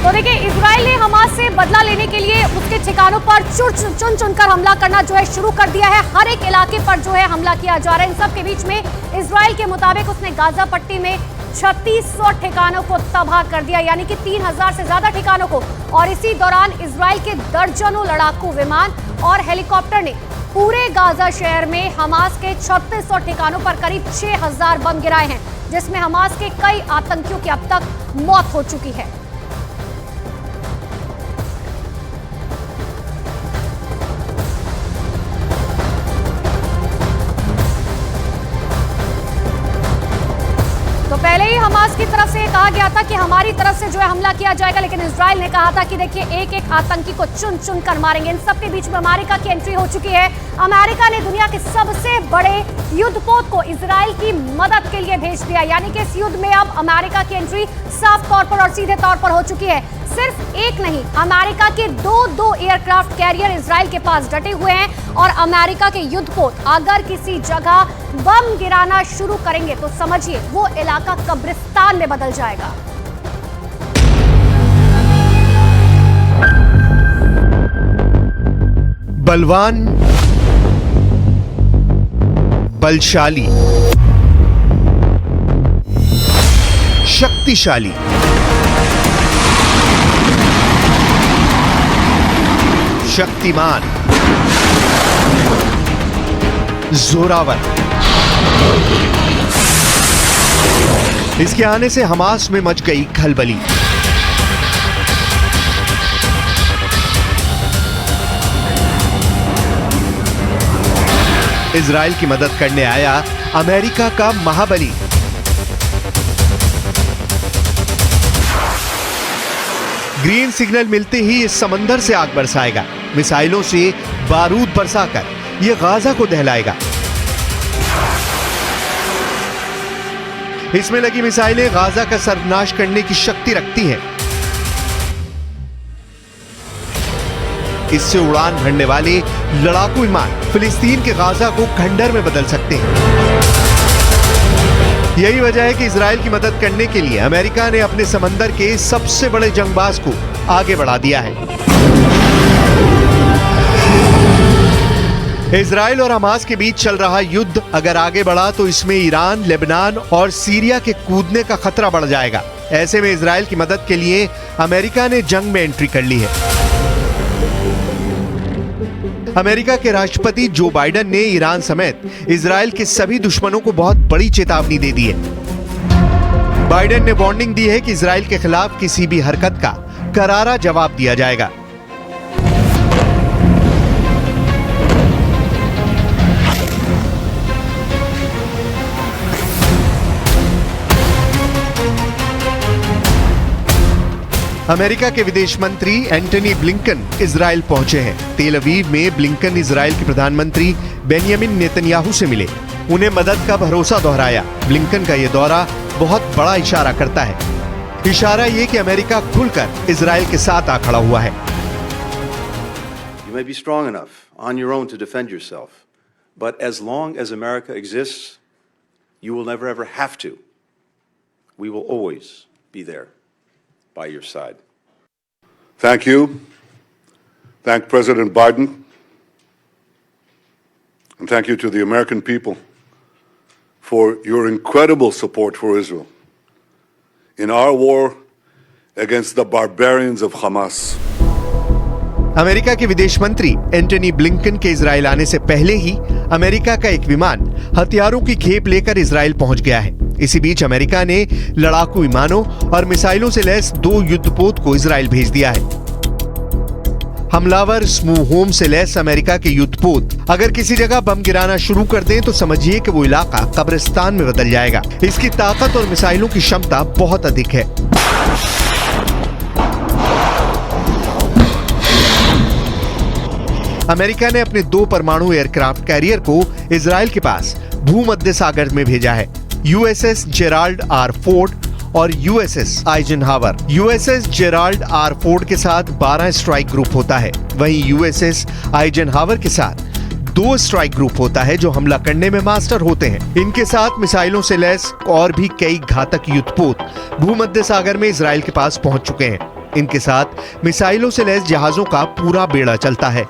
तो देखिए, इजराइल ने हमास से बदला लेने के लिए उसके ठिकानों पर चुन चुनकर हमला करना जो है शुरू कर दिया है। हर एक इलाके पर जो है हमला किया जा रहा है। इन सब के बीच में इजराइल के मुताबिक उसने गाजा पट्टी में 3600 ठिकानों को तबाह कर दिया, यानी कि 3000 से ज्यादा ठिकानों को। और इसी दौरान इजराइल के दर्जनों लड़ाकू विमान और हेलीकॉप्टर ने पूरे गाजा शहर में हमास के 3600 ठिकानों पर करीब 6000 बम गिराए हैं, जिसमें हमास के कई आतंकियों की अब तक मौत हो चुकी है। पहले ही हमास की तरफ से कहा गया था कि हमारी तरफ से जो है हमला किया जाएगा, लेकिन इजराइल ने कहा था कि देखिए, एक एक आतंकी को चुन चुन कर मारेंगे। इन सब के बीच में अमेरिका की एंट्री हो चुकी है। अमेरिका ने दुनिया के सबसे बड़े युद्धपोत को इजराइल की मदद के लिए भेज दिया, यानी कि इस युद्ध में अब अमेरिका की एंट्री साफ तौर पर और सीधे तौर पर हो चुकी है। सिर्फ एक नहीं, अमेरिका के दो एयरक्राफ्ट कैरियर इजराइल के पास डटे हुए हैं। और अमेरिका के युद्धपोत अगर किसी जगह बम गिराना शुरू करेंगे तो समझिए वो इलाका कब्रिस्तान में बदल जाएगा। बलवान, बलशाली, शक्तिशाली, शक्तिमान, जोरावर। इसके आने से हमास में मच गई खलबली। इजराइल की मदद करने आया अमेरिका का महाबली। ग्रीन सिग्नल मिलते ही इस समंदर से आग बरसाएगा। मिसाइलों से बारूद बरसाकर यह गाजा को दहलाएगा। इसमें लगी मिसाइलें गाजा का सर्वनाश करने की शक्ति रखती हैं। इससे उड़ान भरने वाले लड़ाकू विमान फिलिस्तीन के गाजा को खंडर में बदल सकते हैं। यही वजह है कि इजराइल की मदद करने के लिए अमेरिका ने अपने समंदर के सबसे बड़े जंगबाज को आगे बढ़ा दिया है। इजराइल और हमास के बीच चल रहा युद्ध अगर आगे बढ़ा तो इसमें ईरान, लेबनान और सीरिया के कूदने का खतरा बढ़ जाएगा। ऐसे में इजराइल की मदद के लिए अमेरिका ने जंग में एंट्री कर ली है। अमेरिका के राष्ट्रपति जो बाइडेन ने ईरान समेत इजराइल के सभी दुश्मनों को बहुत बड़ी चेतावनी दे दी है। बाइडेन ने वार्निंग दी है कि इजराइल के खिलाफ किसी भी हरकत का करारा जवाब दिया जाएगा। अमेरिका के विदेश मंत्री एंटनी ब्लिंकन इजराइल पहुंचे हैं। तेल अवीव में ब्लिंकन इजराइल के प्रधानमंत्री बेंयामिन नेतन्याहू से मिले, उन्हें मदद का भरोसा दोहराया। ब्लिंकन का यह दौरा बहुत बड़ा इशारा करता है। इशारा ये कि अमेरिका खुलकर इजराइल के साथ आ खड़ा हुआ है। You may be strong enough on your own to defend yourself, but as long as America exists, you will never ever have to. We will always be there by your side. Thank you. Thank President Biden. And thank you to the American people for your incredible support for Israel in our war against the barbarians of Hamas. America के विदेश मंत्री Antony Blinken के Israel आने से पहले ही America का एक विमान हथियारों की खेप लेकर इजराइल पहुंच गया है। इसी बीच अमेरिका ने लड़ाकू विमानों और मिसाइलों से लैस 2 युद्धपोत को इजराइल भेज दिया है। हमलावर स्मूह होम से लैस अमेरिका के युद्धपोत अगर किसी जगह बम गिराना शुरू कर दें तो समझिए कि वो इलाका कब्रिस्तान में बदल जाएगा। इसकी ताकत और मिसाइलों की क्षमता बहुत अधिक है। अमेरिका ने अपने 2 परमाणु एयरक्राफ्ट कैरियर को इजराइल के पास भूमध्य सागर में भेजा है। यूएसएस जेराल्ड आर फोर्ड और USS Eisenhower. USS Gerald R Ford के साथ 12 स्ट्राइक ग्रुप होता है, वहीं यूएसएस आइजनहावर के साथ 2 स्ट्राइक ग्रुप होता है जो हमला करने में मास्टर होते हैं। इनके साथ मिसाइलों से लैस और भी कई घातक युद्धपोत भूमध्य सागर में इजराइल के पास पहुंच चुके हैं। इनके साथ मिसाइलों से लैस जहाजों का पूरा बेड़ा चलता है।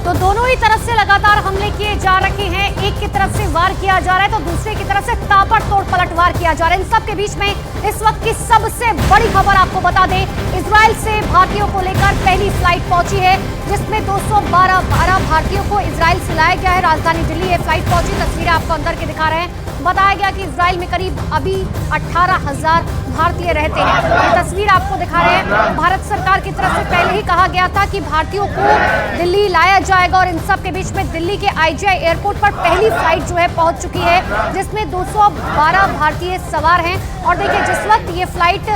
तो दोनों ही तरफ से लगातार हमले किए जा रहे हैं। एक की तरफ से वार किया जा रहा है तो दूसरे की तरफ से ताबड़तोड़ पलटवार किया जा रहा है। इन सब के बीच में इस वक्त की सबसे बड़ी खबर आपको बता दें, इजराइल से भारतीयों को लेकर पहली फ्लाइट पहुंची है, जिसमें 212 भारतीयों को इजराइल से लाया गया है। राजधानी दिल्ली ये फ्लाइट पहुंची। तस्वीरें आपको अंदर के दिखा रहे हैं। बताया गया कि इजराइल में करीब अभी 18,000 भारतीय रहते हैं। ये तस्वीर आपको दिखा रहे हैं। भारत सरकार की तरफ से पहले ही कहा गया था कि भारतीयों को दिल्ली लाया जाएगा और इन सब के बीच में दिल्ली के IGI एयरपोर्ट पर पहली फ्लाइट जो है पहुंच चुकी है, जिसमें 212 भारतीय सवार हैं। और देखिए, जिस वक्त ये फ्लाइट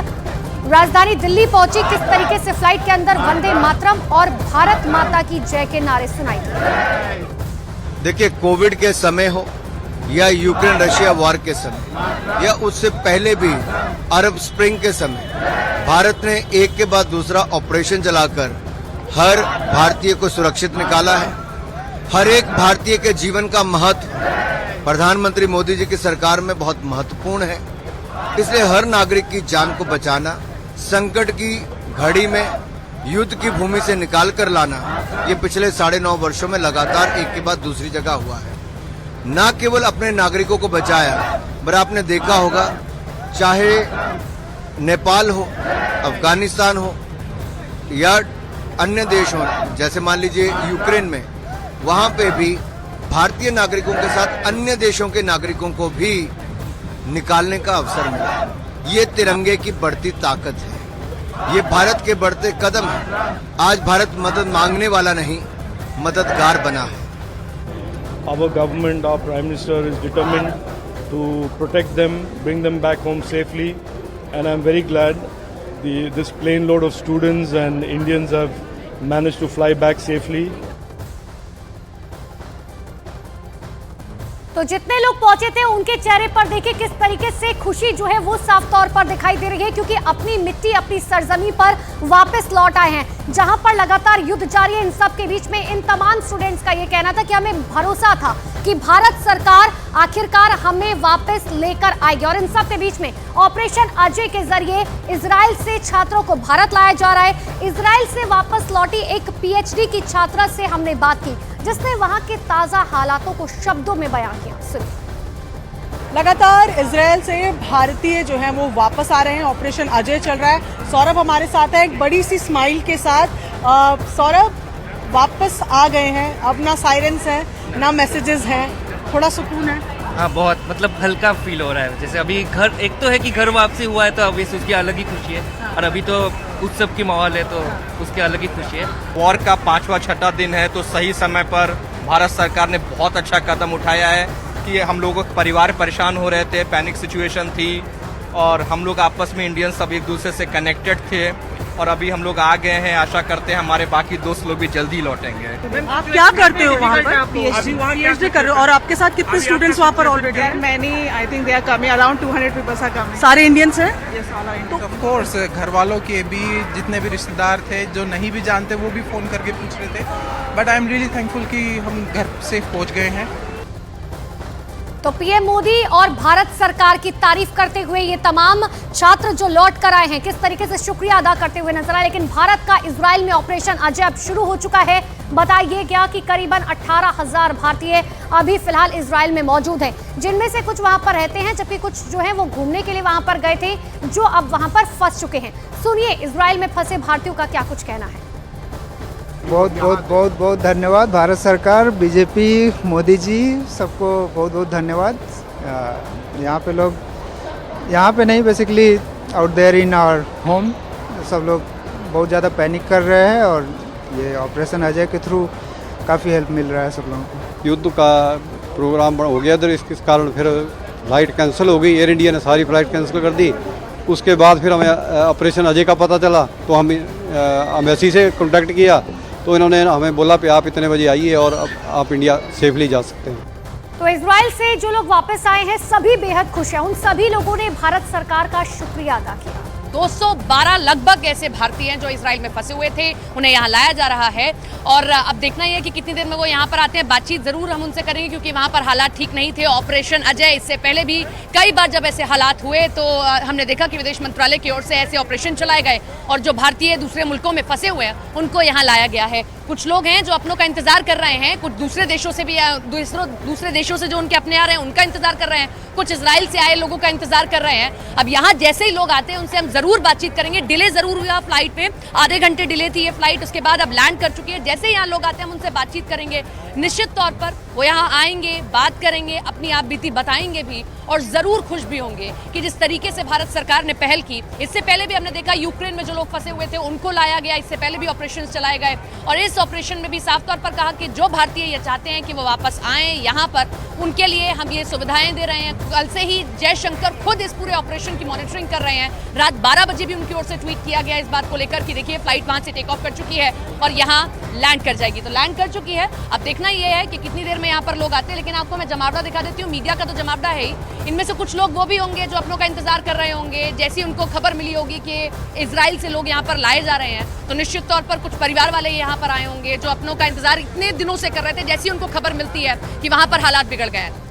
राजधानी दिल्ली पहुंची, किस तरीके से फ्लाइट के अंदर वंदे मातरम और भारत माता की जय के नारे सुनाई दिए। देखिए, कोविड के समय हो या यूक्रेन रशिया वॉर के समय या उससे पहले भी अरब स्प्रिंग के समय भारत ने एक के बाद दूसरा ऑपरेशन चलाकर हर भारतीय को सुरक्षित निकाला है। हर एक भारतीय के जीवन का महत्व प्रधानमंत्री मोदी जी की सरकार में बहुत महत्वपूर्ण है। इसलिए हर नागरिक की जान को बचाना, संकट की घड़ी में युद्ध की भूमि से निकाल कर लाना, ये पिछले 9.5 वर्षों में लगातार एक के बाद दूसरी जगह हुआ है। न केवल अपने नागरिकों को बचाया, पर आपने देखा होगा, चाहे नेपाल हो, अफगानिस्तान हो या अन्य देश हो, जैसे मान लीजिए यूक्रेन में, वहां पे भी भारतीय नागरिकों के साथ अन्य देशों के नागरिकों को भी निकालने का अवसर मिला। ये तिरंगे की बढ़ती ताकत है, ये भारत के बढ़ते कदम है। आज भारत मदद मांगने वाला नहीं, मददगार बना है। Our government, our Prime Minister is determined to protect them, bring them back home safely, and I'm very glad this plane load of students and Indians have managed to fly back safely. तो जितने लोग पहुंचे थे उनके चेहरे पर देखिए किस तरीके से खुशी जो है वो साफ तौर पर दिखाई दे रही है, क्योंकि अपनी मिट्टी, अपनी सरजमी पर वापस लौट आए हैं, जहां पर लगातार युद्ध जारी है। इन सब के बीच में इन तमाम स्टूडेंट्स का ये कहना था कि हमें भरोसा था कि भारत सरकार आखिरकार हमें वापस लेकर आएगी। और इन सब के बीच में ऑपरेशन अजय के जरिए इजराइल से छात्रों को भारत लाया जा रहा है। इजराइल से वापस लौटी एक PhD की छात्रा से हमने बात की, जिसने वहां के ताजा हालातों को शब्दों में बयां किया। सुनिए। लगातार इजराइल से भारतीय जो हैं वो वापस आ रहे हैं। ऑपरेशन अजय चल रहा है। सौरभ हमारे साथ है एक बड़ी सी स्माइल के साथ। सौरभ, वापस आ गए हैं, अब ना साइरेंस है ना मैसेजेस हैं, थोड़ा सुकून है? हाँ, बहुत मतलब हल्का फील हो रहा है। जैसे अभी घर, एक तो है कि घर वापसी हुआ है तो अभी उसकी अलग ही खुशी है, और अभी तो उत्सव की माहौल है तो उसकी अलग ही खुशी है। वॉर का 5वां-6वां दिन है, तो सही समय पर भारत सरकार ने बहुत अच्छा कदम उठाया है कि हम लोगों के परिवार परेशान हो रहे थे, पैनिक सिचुएशन थी, और हम लोग आपस में इंडियंस सब एक दूसरे से कनेक्टेड थे, और अभी हम लोग आ गए हैं। आशा करते हैं हमारे बाकी दोस्त लोग भी जल्दी लौटेंगे। आप क्या करते हो वहाँ पर? PhD कर रहे हो। और आपके साथ कितने स्टूडेंट्स वहाँ पर already? Many, I think they are coming. Around 200 people are coming. सारे इंडियंस हैं? Yes, all are Indians. Of course, घर वालों के भी जितने भी रिश्तेदार थे, जो नहीं भी जानते, वो भी फोन करके पूछ रहे थे। But I am really thankful कि हम घर सेफ पहुँच गए हैं। तो पीएम मोदी और भारत सरकार की तारीफ करते हुए ये तमाम छात्र जो लौट कर आए हैं, किस तरीके से शुक्रिया अदा करते हुए नजर आए। लेकिन भारत का इजराइल में ऑपरेशन अजय अब शुरू हो चुका है। बताइए क्या कि करीबन 18,000 भारतीय अभी फिलहाल इजराइल में मौजूद हैं, जिनमें से कुछ वहां पर रहते हैं, जबकि कुछ जो है वो घूमने के लिए वहां पर गए थे, जो अब वहां पर फंस चुके हैं। सुनिए इजराइल में फंसे भारतीयों का क्या कुछ कहना है। बहुत धन्यवाद भारत सरकार, बीजेपी, मोदी जी, सबको बहुत धन्यवाद। यहाँ पे लोग, यहाँ पे नहीं, basically out there in our home, सब लोग बहुत ज़्यादा पैनिक कर रहे हैं, और ये ऑपरेशन अजय के थ्रू काफ़ी हेल्प मिल रहा है सब लोगों को। युद्ध का प्रोग्राम हो गया इधर, इसके कारण फिर फ्लाइट कैंसिल हो गई। एयर इंडिया ने सारी फ्लाइट कैंसिल कर दी। उसके बाद फिर हमें ऑपरेशन अजय का पता चला, तो हम एम्बेसी से कॉन्टैक्ट किया, तो इन्होंने हमें बोला कि आप इतने बजे आइए और आप इंडिया सेफली जा सकते हैं। तो इजराइल से जो लोग वापस आए हैं सभी बेहद खुश हैं। उन सभी लोगों ने भारत सरकार का शुक्रिया अदा किया। 212 लगभग ऐसे भारतीय हैं जो इजराइल में फंसे हुए थे, उन्हें यहाँ लाया जा रहा है। और अब देखना ही है कि कितनी देर में वो यहाँ पर आते हैं। बातचीत जरूर हम उनसे करेंगे क्योंकि वहाँ पर हालात ठीक नहीं थे। ऑपरेशन अजय इससे पहले भी कई बार जब ऐसे हालात हुए तो हमने देखा कि विदेश मंत्रालय की ओर से ऐसे ऑपरेशन चलाए गए और जो भारतीय दूसरे मुल्कों में फंसे हुए हैं उनको यहाँ लाया गया है। कुछ लोग हैं जो अपनों का इंतजार कर रहे हैं, कुछ दूसरे देशों से भी दूसरे देशों से जो उनके अपने आ रहे हैं उनका इंतजार कर रहे हैं, कुछ इजराइल से आए लोगों का इंतजार कर रहे हैं। अब यहाँ जैसे ही लोग आते हैं उनसे हम जरूर बातचीत करेंगे। डिले जरूर हुआ फ्लाइट पे, आधे घंटे डिले थी ये फ्लाइट, उसके बाद अब लैंड कर चुकी है। जैसे ही यहाँ लोग आते हैं हम उनसे बातचीत करेंगे। निश्चित तौर पर वो यहाँ आएंगे, बात करेंगे, अपनी आप बीती बताएंगे भी और जरूर खुश भी होंगे कि जिस तरीके से भारत सरकार ने पहल की। इससे पहले भी हमने देखा यूक्रेन में जो लोग फंसे हुए थे उनको लाया गया, इससे पहले भी ऑपरेशन चलाए गए और इस ऑपरेशन में भी साफ तौर पर कहा कि जो भारतीय ये चाहते हैं कि वो वापस आए यहाँ पर, उनके लिए हम ये सुविधाएं दे रहे हैं। कल से ही जयशंकर खुद इस पूरे ऑपरेशन की मॉनिटरिंग कर रहे हैं। रात 12 बजे भी उनकी ओर से ट्वीट किया गया इस बात को लेकर कि देखिए फ्लाइट वहां से टेक ऑफ कर चुकी है और यहाँ लैंड कर जाएगी। तो लैंड कर चुकी है। अब देखना ये है कि कितनी देर में यहाँ पर लोग आते हैं। लेकिन आपको मैं जमावड़ा दिखा देती हूँ। मीडिया का तो जमावड़ा है ही, इनमें से कुछ लोग वो भी होंगे जो अपनों का इंतजार कर रहे होंगे। जैसी उनको खबर मिली होगी कि इजराइल से लोग यहाँ पर लाए जा रहे हैं तो निश्चित तौर पर कुछ परिवार वाले यहाँ पर आए होंगे जो अपनों का इंतजार इतने दिनों से कर रहे थे। जैसी उनको खबर मिलती है कि वहां पर हालात बिगड़ गए हैं।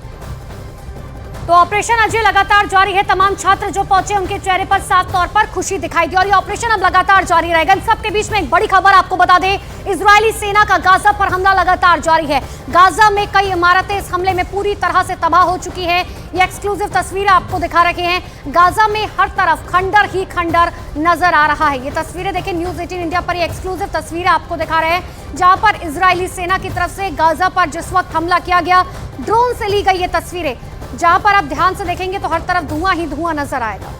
तो ऑपरेशन अजय लगातार जारी है। तमाम छात्र जो पहुंचे उनके चेहरे पर साफ तौर पर खुशी दिखाई दी और ये ऑपरेशन अब लगातार जारी रहेगा। इन सबके बीच में एक बड़ी खबर आपको बता दें, इजरायली सेना का गाजा पर हमला लगातार जारी है। गाजा में कई इमारतें इस हमले में पूरी तरह से तबाह हो चुकी हैं। ये एक्सक्लूसिव तस्वीरें आपको दिखा रखे हैं। गाजा में हर तरफ खंडर ही खंडर नजर आ रहा है। ये तस्वीरें देखें, न्यूज 18 इंडिया पर ये एक्सक्लूसिव तस्वीरें आपको दिखा रहे हैं जहां पर इजरायली सेना की तरफ से गाजा पर जिस वक्त हमला किया गया, ड्रोन से ली गई ये तस्वीरें, जहां पर आप ध्यान से देखेंगे तो हर तरफ धुआं ही धुआं नजर आएगा।